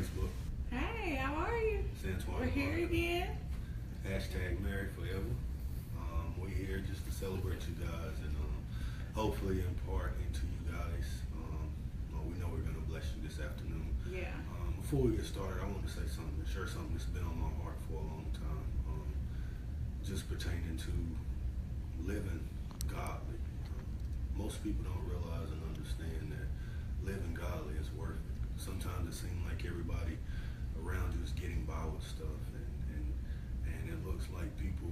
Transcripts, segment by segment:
Facebook. Hey, how are you? Santuan. We're here again. Hashtag married forever. We're here just to celebrate you guys and hopefully impart into you guys. We know we're going to bless you this afternoon. Yeah. Before we get started, I want to say something, share something that's been on my heart for a long time, just pertaining to living godly. Most people don't realize and understand that living godly is worth it. Sometimes it seems like everybody around you is getting by with stuff, and it looks like people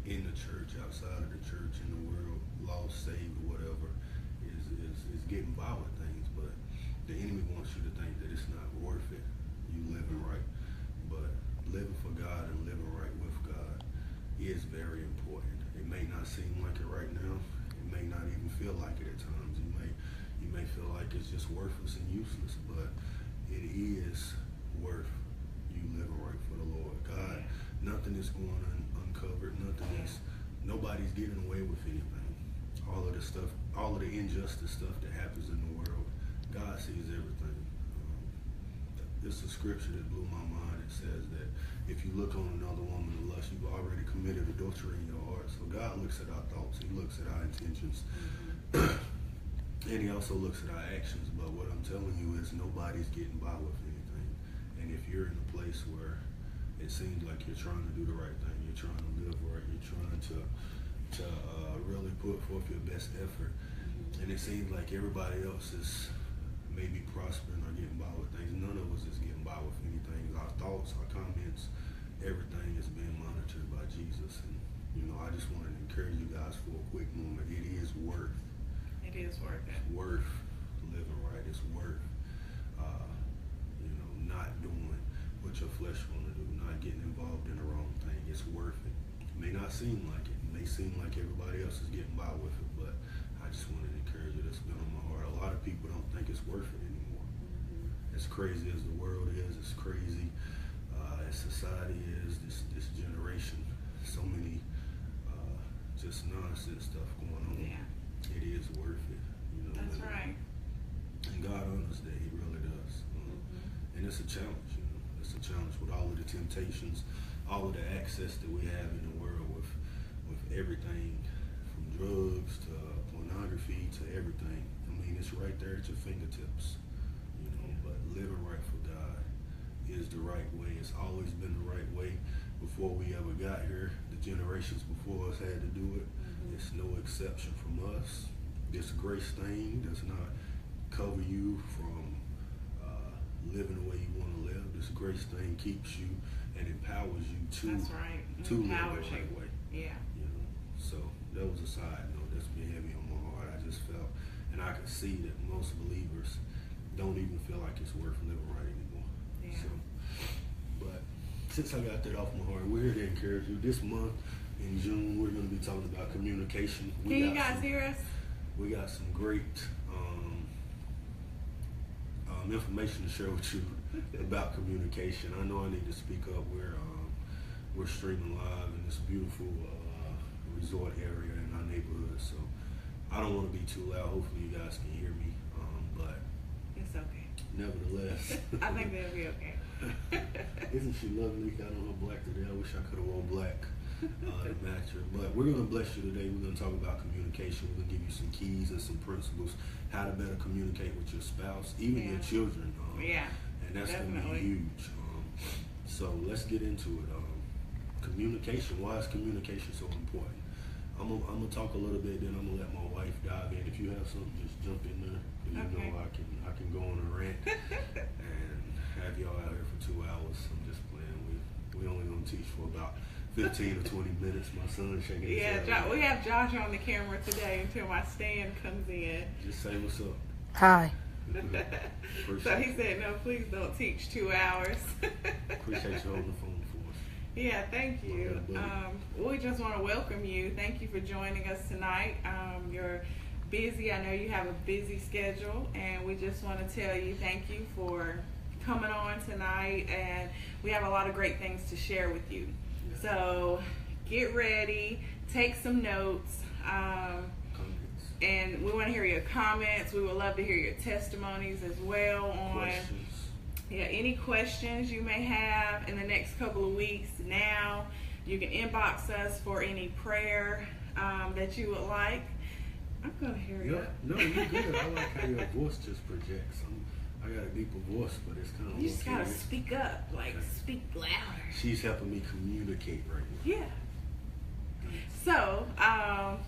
in the church, outside of the church, in the world, lost, saved, or whatever, is getting by with things. But the enemy wants you to think that it's not worth it, you living right. But living for God and living right with God is very important. It may not seem like it right now. It may not even feel like it at times. You may feel like it's just worthless and useless, but it is worth you living right for the Lord. God, nothing is going uncovered. Nobody's getting away with anything. All of the stuff, all of the injustice stuff that happens in the world, God sees everything. This is a scripture that blew my mind. It says that if you look on another woman in lust, you've already committed adultery in your heart. So God looks at our thoughts. He looks at our intentions. And he also looks at our actions. But what I'm telling you is nobody's getting by with anything. And if you're in a place where it seems like you're trying to do the right thing, you're trying to live right, you're trying to really put forth your best effort, and it seems like everybody else is maybe prospering or getting by with things, none of us is getting by with anything. Our thoughts, our comments, everything is being monitored by Jesus. And I just wanted to encourage you guys for a quick moment. It is worth it. It's worth living right. It's worth not doing what your flesh want to do, not getting involved in the wrong thing. It's worth it. It may not seem like it. It may seem like everybody else is getting by with it, but I just wanted to encourage you. That's been on my heart. A lot of people don't think it's worth it anymore. As crazy as the world is, as crazy as society is, this generation, so many just nonsense stuff going on. Yeah. It is worth it. That's right. And God honors that. He really does. And it's a challenge. It's a challenge with all of the temptations, all of the access that we have in the world with everything from drugs to pornography to everything. I mean, it's right there at your fingertips. But living right for God is the right way. It's always been the right way before we ever got here. The generations before us had to do it. It's no exception from us. This grace thing does not cover you from living the way you want to live. This grace thing keeps you and empowers you to That's right. to live the right way. Yeah. So that was a side note that's been heavy on my heart. I just felt, and I could see that most believers don't even feel like it's worth living right anymore. Yeah. So, but since I got that off my heart, we're here to encourage you. This month in June, we're going to be talking about communication. Can you guys hear us? We got some great information to share with you about communication. I know I need to speak up. We're streaming live in this beautiful resort area in our neighborhood, so I don't want to be too loud. Hopefully you guys can hear me, but It's okay. nevertheless, I think that'll be okay. Isn't she lovely? Got on her black today. I wish I could have worn black to match her. But we're going to bless you today. We're going to talk about communication. We're going to give you some keys and some principles how to better communicate with your spouse, even your children. And that's going to be huge. So let's get into it. Communication. Why is communication so important? I'm gonna talk a little bit, then I'm gonna let my wife dive in. If you have something, just jump in there. Okay. I can go on a rant and have y'all out here for 2 hours. I'm just playing. We only gonna teach for about 15 or 20 minutes. My son's shaking his head. We have Josh on the camera today until my stand comes in. Just say what's up. Hi. So he said, no, please don't teach 2 hours. Appreciate you on the phone for us. Yeah, thank you. We just want to welcome you. Thank you for joining us tonight. You're busy. I know you have a busy schedule, and we just want to tell you thank you for coming on tonight, and we have a lot of great things to share with you. So get ready, take some notes, and we want to hear your comments. We would love to hear your testimonies as well on Yeah, any questions you may have in the next couple of weeks, now you can inbox us for any prayer that you would like. I'm gonna hear you. No, you're good. I like how your voice just projects. I got a deeper voice, but it's kind of. You just gotta speak up, like speak louder. She's helping me communicate right now. Yeah. So,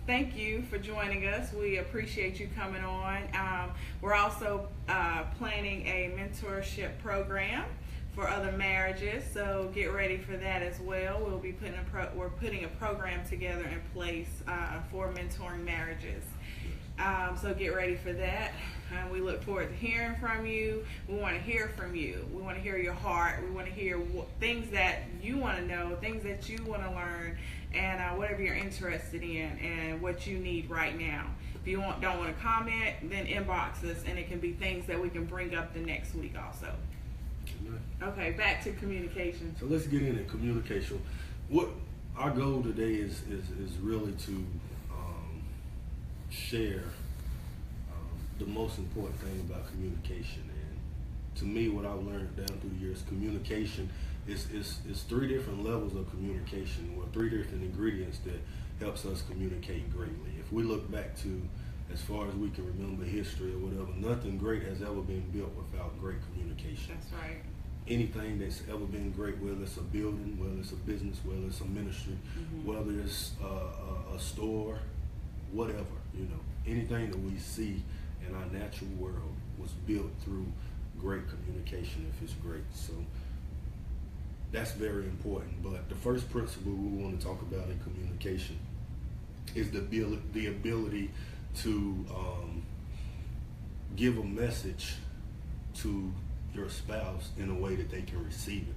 thank you for joining us. We appreciate you coming on. We're also planning a mentorship program for other marriages, so get ready for that as well. We'll be we're putting a program together in place for mentoring marriages. So get ready for that. We look forward to hearing from you. We want to hear from you. We want to hear your heart. We want to hear things that you want to know, things that you want to learn, and whatever you're interested in and what you need right now. If you don't want to comment, then inbox us, and it can be things that we can bring up the next week also. Okay, back to communication. So let's get into communication. What our goal today is really to share the most important thing about communication. And to me, what I've learned down through the years, communication is three different levels of communication, or three different ingredients that helps us communicate greatly. If we look back to as far as we can remember history or whatever, nothing great has ever been built without great communication. That's right. Anything that's ever been great, whether it's a building, whether it's a business, whether it's a ministry, whether it's a store, whatever, anything that we see in our natural world was built through great communication if it's great. So that's very important. But the first principle we want to talk about in communication is the ability to give a message to your spouse in a way that they can receive it.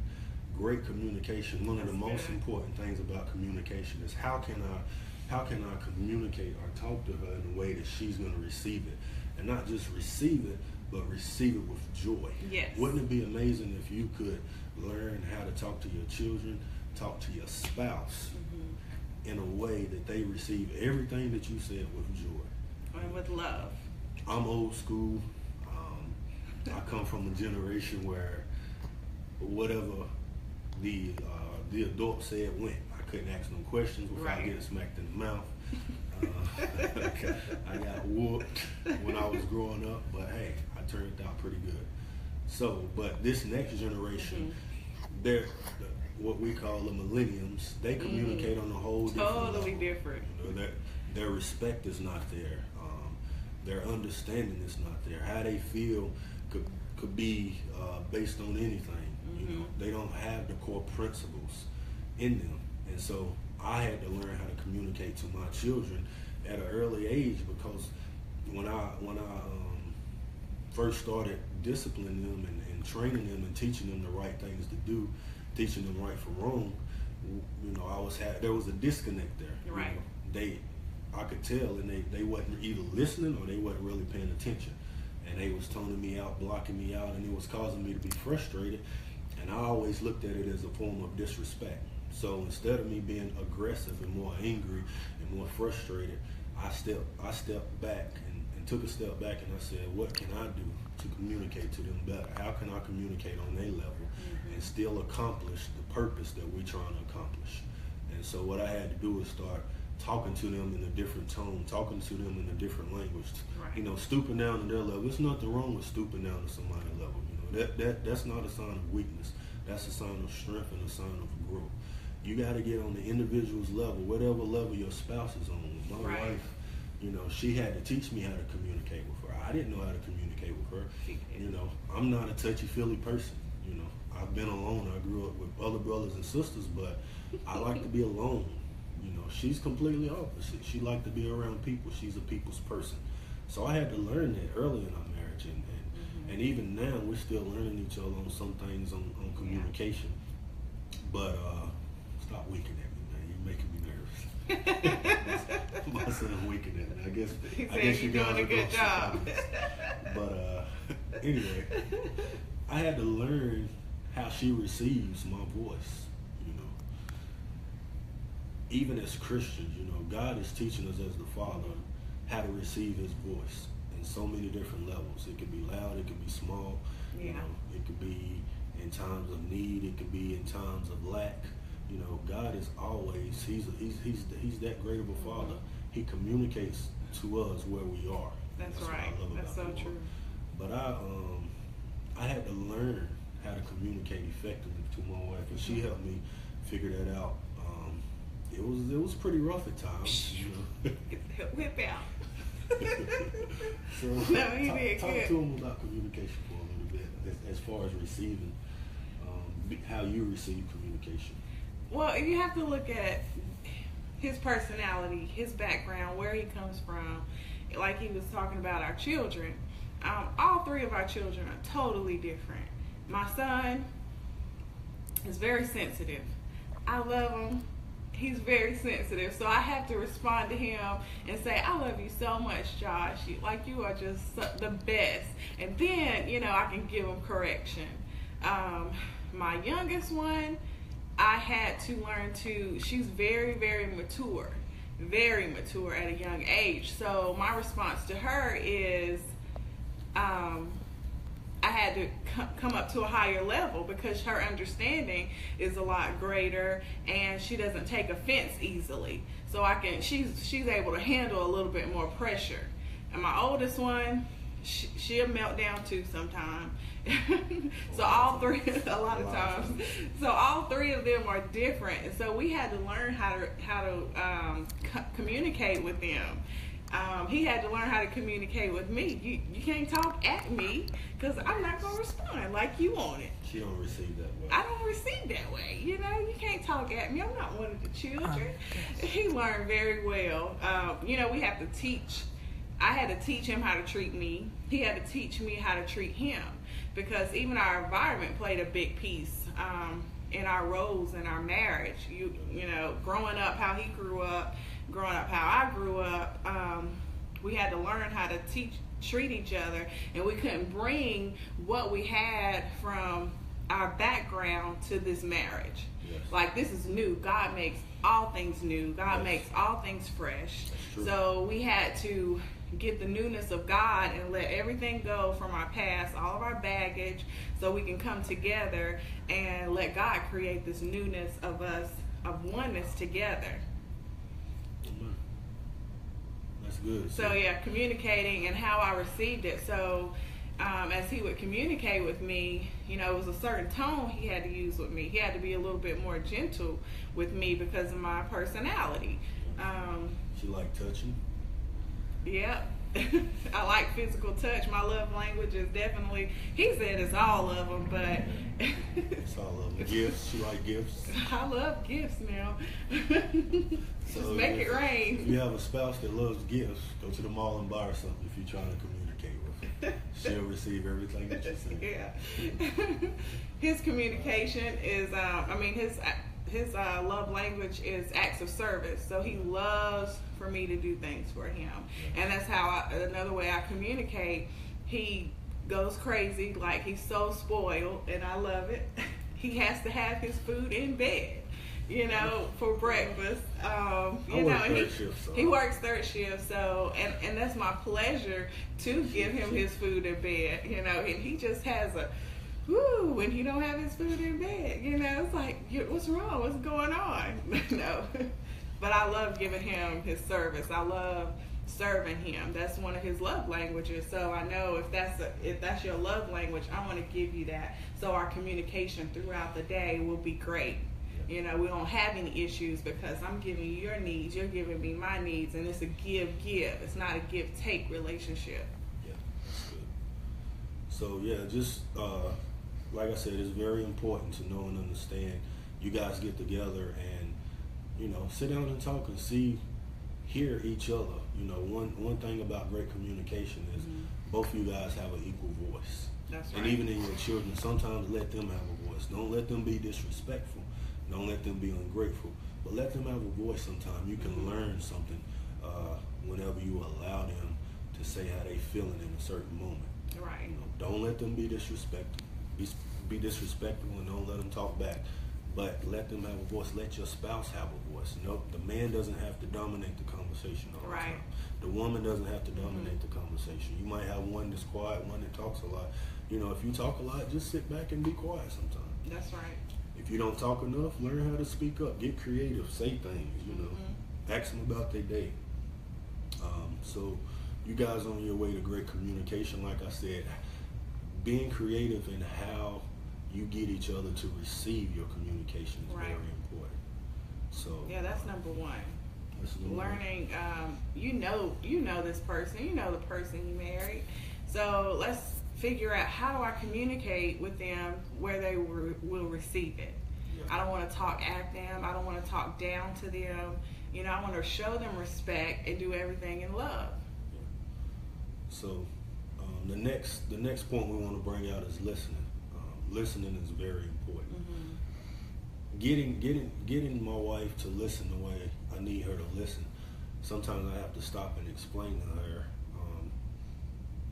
Great communication. One of the most important things about communication is how can I communicate or talk to her in a way that she's going to receive it, and not just receive it, but receive it with joy. Yes. Wouldn't it be amazing if you could learn how to talk to your children, talk to your spouse in a way that they receive everything that you said with joy and with love? I'm old school. I come from a generation where whatever the adult said went. I couldn't ask no questions without getting smacked in the mouth. I got whooped when I was growing up, but hey, I turned out pretty good. So, but this next generation, they're what we call the millenniums. They communicate on a whole totally different. Their respect is not there. Their understanding is not there. How they feel could be based on anything. They don't have the core principles in them, and so I had to learn how to communicate to my children at an early age, because when I first started disciplining them and training them and teaching them the right things to do, teaching them right from wrong, there was a disconnect there. Right. I could tell, and they wasn't either listening or they wasn't really paying attention, and they was toning me out, blocking me out, and it was causing me to be frustrated. And I always looked at it as a form of disrespect. So instead of me being aggressive and more angry and more frustrated, I stepped back and took a step back, and I said, what can I do to communicate to them better? How can I communicate on their level and still accomplish the purpose that we're trying to accomplish? And so what I had to do was start talking to them in a different tone, talking to them in a different language. Right. Stooping down to their level. There's nothing wrong with stooping down to somebody's level. That's not a sign of weakness. That's a sign of strength and a sign of growth. You got to get on the individual's level, whatever level your spouse is on. My wife, she had to teach me how to communicate with her. I didn't know how to communicate with her. I'm not a touchy-feely person. I've been alone. I grew up with other brothers and sisters, but I like to be alone. She's completely opposite. She liked to be around people. She's a people's person. So I had to learn that early in our marriage, and even now we're still learning each other on some things on communication. But stop winking at me, man. You're making me nervous. My son's winking at me. I guess you guys doing a good job. But anyway, I had to learn how she receives my voice. Even as Christians, God is teaching us as the Father how to receive His voice in so many different levels. It can be loud, it can be small, Yeah. You know, it could be in times of need. It could be in times of lack. You know, God is always, he's that great of a father. He communicates to us where we are. That's what right. I love That's so about the Lord. true. But I had to learn how to communicate effectively to my wife, and she helped me figure that out. It was pretty rough at times, you know. Whip out. So No, he did talk good. to them about communication for a little bit, as far as receiving, how you receive communication. Well, you have to look at his personality, his background, where he comes from. Like he was talking about our children. All three of our children are totally different. My son is very sensitive. I love him. He's very sensitive. So I have to respond to him and say, I love you so much, Josh. You are just the best. And then, you know, I can give him correction. My youngest one, I had to learn she's very, very mature at a young age. So my response to her is, I had to come up to a higher level because her understanding is a lot greater and she doesn't take offense easily. So she's able to handle a little bit more pressure. And my oldest one, she'll melt down too sometime. So all three, a lot of times. So all three of them are different. And so we had to learn how to communicate with them. He had to learn how to communicate with me. You can't talk at me because I'm not going to respond like you want it. She don't receive that way. I don't receive that way. You know, you can't talk at me. I'm not one of the children. He learned very well. You know, we have to teach. I had to teach him how to treat me. He had to teach me how to treat him because even our environment played a big piece in our roles in our marriage. You know, growing up, how he grew up, growing up how I grew up, we had to learn how to treat each other, and we couldn't bring what we had from our background to this marriage. Yes. Like, this is new. God makes all things new. God makes all things fresh. So we had to get the newness of God and let everything go from our past, all of our baggage, so we can come together and let God create this newness of us, of oneness together. That's good. So yeah, communicating and how I received it. So as he would communicate with me, you know, it was a certain tone he had to use with me. He had to be a little bit more gentle with me because of my personality. She like touching? Yeah. I like physical touch. My love language is definitely, he said it's all of them, but it's all of them. Gifts, she like gifts? I love gifts now. So just make it rain. If you have a spouse that loves gifts, go to the mall and buy her something if you're trying to communicate with her. She'll receive everything that you say. Yeah. His communication is, his love language is acts of service. So he loves for me to do things for him. And that's how another way I communicate. He goes crazy, like he's so spoiled, and I love it. He has to have his food in bed, you know, for breakfast. He works third shift, so and that's my pleasure to give him his food in bed, you know, and he just has when he don't have his food in bed, you know, it's like, what's wrong? What's going on? No. But I love giving him his service. I love serving him. That's one of his love languages. So I know if that's your love language, I want to give you that. So our communication throughout the day will be great. You know, we don't have any issues because I'm giving you your needs, you're giving me my needs, and it's a give-give. It's not a give-take relationship. Yeah, that's good. So yeah, just like I said, it's very important to know and understand. You guys get together and, you know, sit down and talk and hear each other. You know, one thing about great communication is both of you guys have an equal voice. That's right. And even in your children, sometimes let them have a voice. Don't let them be disrespectful. Don't let them be ungrateful. But let them have a voice sometime. You can learn something whenever you allow them to say how they feeling in a certain moment. Right. You know, don't let them be disrespectful. Be disrespectful and don't let them talk back. But let them have a voice. Let your spouse have a voice. No, the man doesn't have to dominate the conversation all the time. The woman doesn't have to dominate the conversation. You might have one that's quiet, one that talks a lot. You know, if you talk a lot, just sit back and be quiet sometimes. That's right. If you don't talk enough, learn how to speak up. Get creative. Say things, you know. Ask them about their day. So you guys on your way to great communication, like I said, being creative in how you get each other to receive your communication is very important. So yeah, that's number one. Learning, you know this person, you know the person you married. So let's figure out, how do I communicate with them where they will receive it. Yeah. I don't want to talk at them. I don't want to talk down to them. You know, I want to show them respect and do everything in love. Yeah. So the next point we want to bring out is listening. Listening is very important. Getting my wife to listen the way I need her to listen. Sometimes I have to stop and explain to her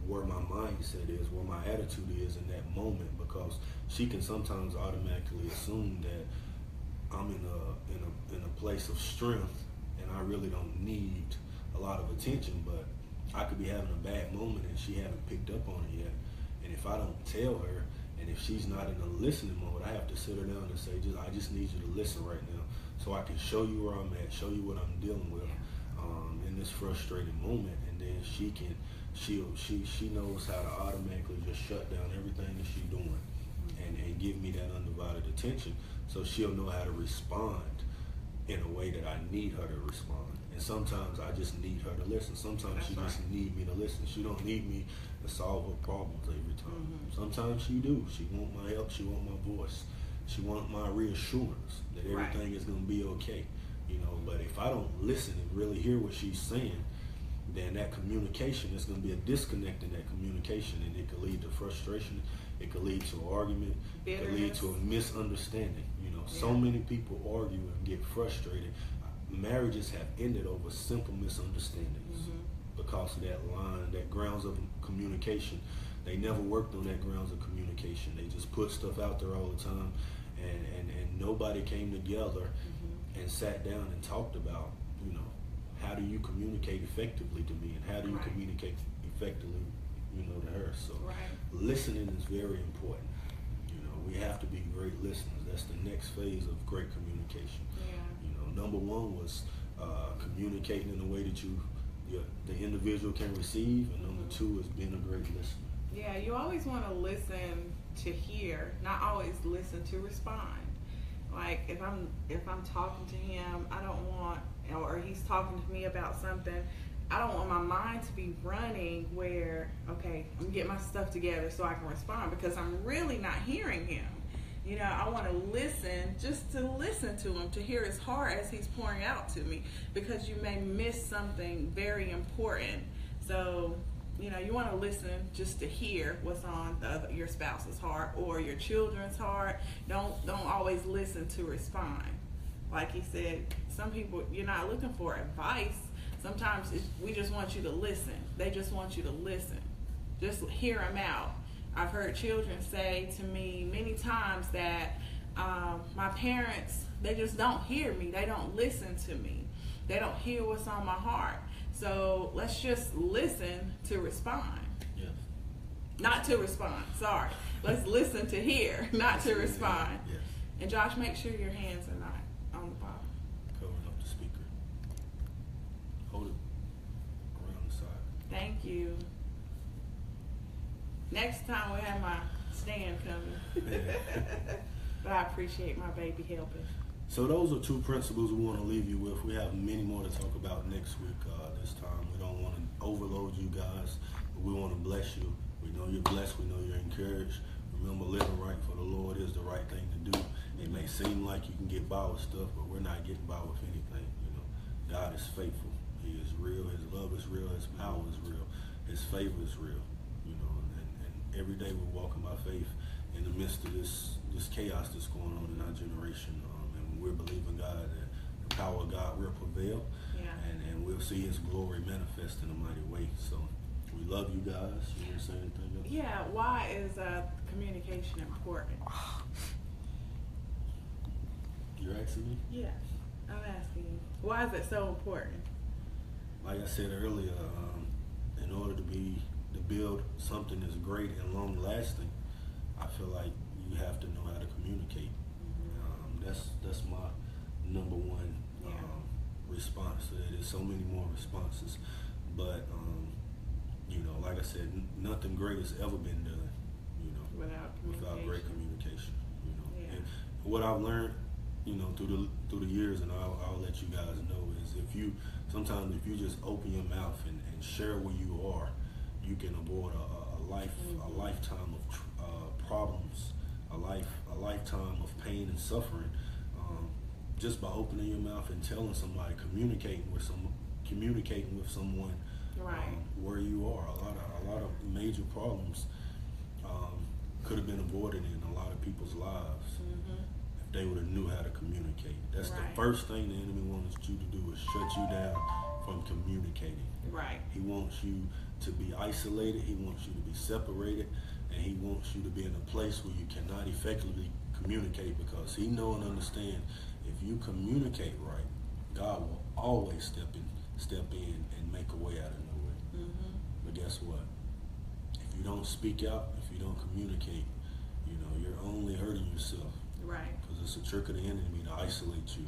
where my mindset is, where my attitude is in that moment, because she can sometimes automatically assume that I'm in a place of strength and I really don't need a lot of attention, but I could be having a bad moment and she haven't picked up on it yet. And if I don't tell her, and if she's not in a listening mode, I have to sit her down and say, I just need you to listen right now, so I can show you where I'm at, show you what I'm dealing with in this frustrating moment, and then she knows how to automatically just shut down everything that she's doing and give me that undivided attention, so she'll know how to respond in a way that I need her to respond. And sometimes I just need her to listen. Sometimes she just need me to listen. She don't need me to solve her problems every time. Sometimes she do. She want my help. She want my voice. She want my reassurance that everything is going to be okay. You know, but if I don't listen and really hear what she's saying, then that communication is going to be a disconnect in that communication, and it could lead to frustration. It could lead to an argument. Bitterness. It could lead to a misunderstanding. You know, so many people argue and get frustrated. Marriages have ended over simple misunderstandings because of that line, that grounds of communication. They never worked on that grounds of communication. They just put stuff out there all the time, and nobody came together and sat down and talked about, you know, how do you communicate effectively to me, and how do you communicate effectively, you know, to her. So listening is very important. You know, we have to be great listeners. That's the next phase of great communication. Number one was communicating in a way that the individual can receive, and number two is being a great listener. Yeah, you always want to listen to hear, not always listen to respond. Like if I'm talking to him, I don't want, or he's talking to me about something, I don't want my mind to be running where, okay, I'm getting my stuff together so I can respond, because I'm really not hearing him. You know, I want to listen, just to listen to him, to hear his heart as he's pouring out to me, because you may miss something very important. So, you know, you want to listen just to hear what's on your spouse's heart or your children's heart. Don't always listen to respond. Like he said, some people, you're not looking for advice. Sometimes we just want you to listen. They just want you to listen. Just hear them out. I've heard children say to me many times that my parents, they just don't hear me. They don't listen to me. They don't hear what's on my heart. So let's just listen to respond. Yes. Not to respond, sorry. Let's listen to hear, not to respond. Yes. And Josh, make sure your hands are not on the bottom. Covering up the speaker. Hold it around the side. Thank you. Next time we have my stand coming. But I appreciate my baby helping. So those are two principles we want to leave you with. We have many more to talk about next week. This time we don't want to overload you guys, but we want to bless you. We know you're blessed. We know you're encouraged. Remember, living right for the Lord is the right thing to do. It may seem like you can get by with stuff, but we're not getting by with anything. You know, God is faithful. He is real. His love is real. His power is real. His favor is real. You know, and every day we're walking by faith in the midst of this chaos that's going on in our generation. And we're believing God that the power of God will prevail. And we'll see his glory manifest in a mighty way. So we love you guys. You want to say anything else? Yeah, why is communication important? You're asking me? Yes, I'm asking you. Why is it so important? Like I said earlier, in order to be to build something that's great and long lasting, I feel like you have to know how to communicate. That's my number one response to it. There's so many more responses, but like I said, nothing great has ever been done, without great communication. And what I've learned, through the years, and I'll let you guys know, is if you just open your mouth and share where you are, you can avoid a lifetime of problems, a lifetime of pain and suffering, just by opening your mouth and telling somebody, communicating with someone, right. Where you are. A lot of major problems could have been avoided in a lot of people's lives if they would have knew how to communicate. That's the first thing the enemy wants you to do, is shut you down from communicating. Right. He wants you to be isolated. He wants you to be separated, and he wants you to be in a place where you cannot effectively communicate, because he know and understand, if you communicate right, God will always step in and make a way out of no way. But guess what? If you don't speak out, if you don't communicate, you're only hurting yourself. Right. Because it's a trick of the enemy to isolate you.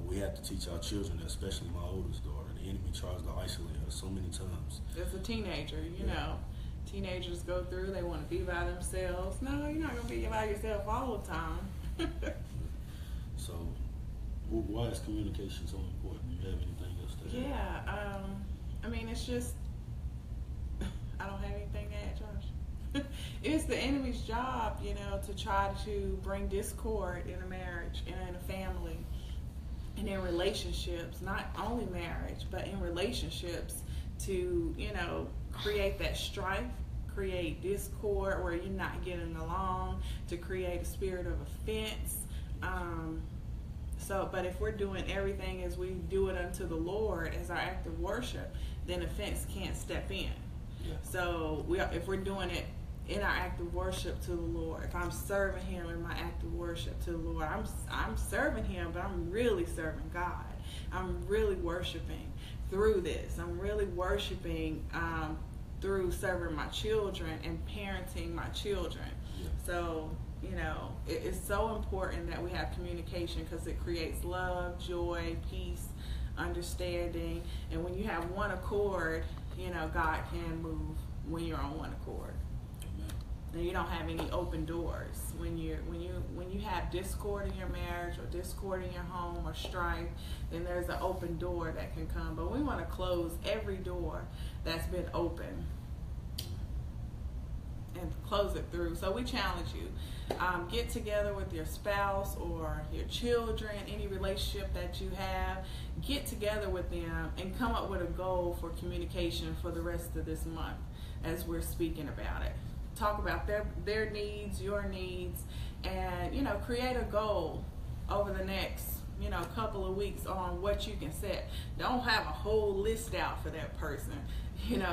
We have to teach our children, especially my oldest daughter. The enemy tries to isolate her so many times. As a teenager, teenagers go through, they want to be by themselves. No, you're not going to be by yourself all the time. So, why is communication so important? Do you have anything else to add? Yeah, it's just, I don't have anything to add, Josh. It's the enemy's job, to try to bring discord in a marriage and in a family and in relationships, not only marriage, but in relationships, to, create that strife, create discord where you're not getting along, to create a spirit of offense. But if we're doing everything as we do it unto the Lord as our act of worship, then offense can't step in. Yeah. So if we're doing it in our act of worship to the Lord, if I'm serving Him in my act of worship to the Lord, I'm serving Him, but I'm really serving God. I'm really worshiping through this. I'm really worshiping through serving my children and parenting my children. Yeah. So, it's so important that we have communication, because it creates love, joy, peace, understanding. And when you have one accord, God can move when you're on one accord. Amen. And you don't have any open doors. When you have discord in your marriage, or discord in your home, or strife, then there's an open door that can come. But we want to close every door that's been open and close it through. So we challenge you, get together with your spouse or your children, any relationship that you have, get together with them and come up with a goal for communication for the rest of this month as we're speaking about it. Talk about their needs, your needs, and create a goal over the next couple of weeks on what you can set. Don't have a whole list out for that person.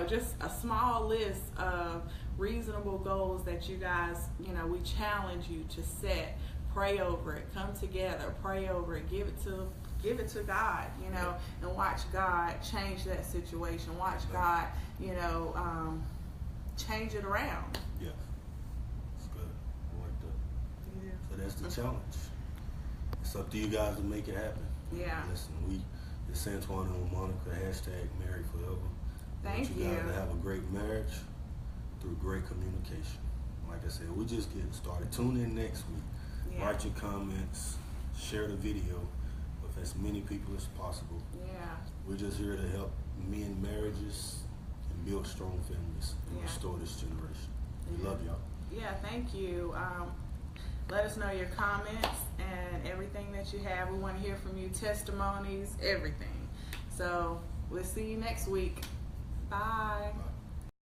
Just a small list of reasonable goals that you guys, we challenge you to set. Pray over it. Come together. Pray over it. Give it to God, and watch God change that situation. Watch God, change it around. Yeah. That's good. I like that. Yeah. So that's the challenge. It's up to you guys to make it happen. Yeah. Listen, it's Antoine and Monica, #married forever. Thank you guys to have a great marriage through great communication. Like I said, we're just getting started. Tune in next week. Yeah. Write your comments, share the video with as many people as possible. Yeah. We're just here to help mend marriages and build strong families and restore this generation. We love y'all. Yeah, thank you. Let us know your comments and everything that you have. We want to hear from you, testimonies, everything. So we'll see you next week. Bye. Bye.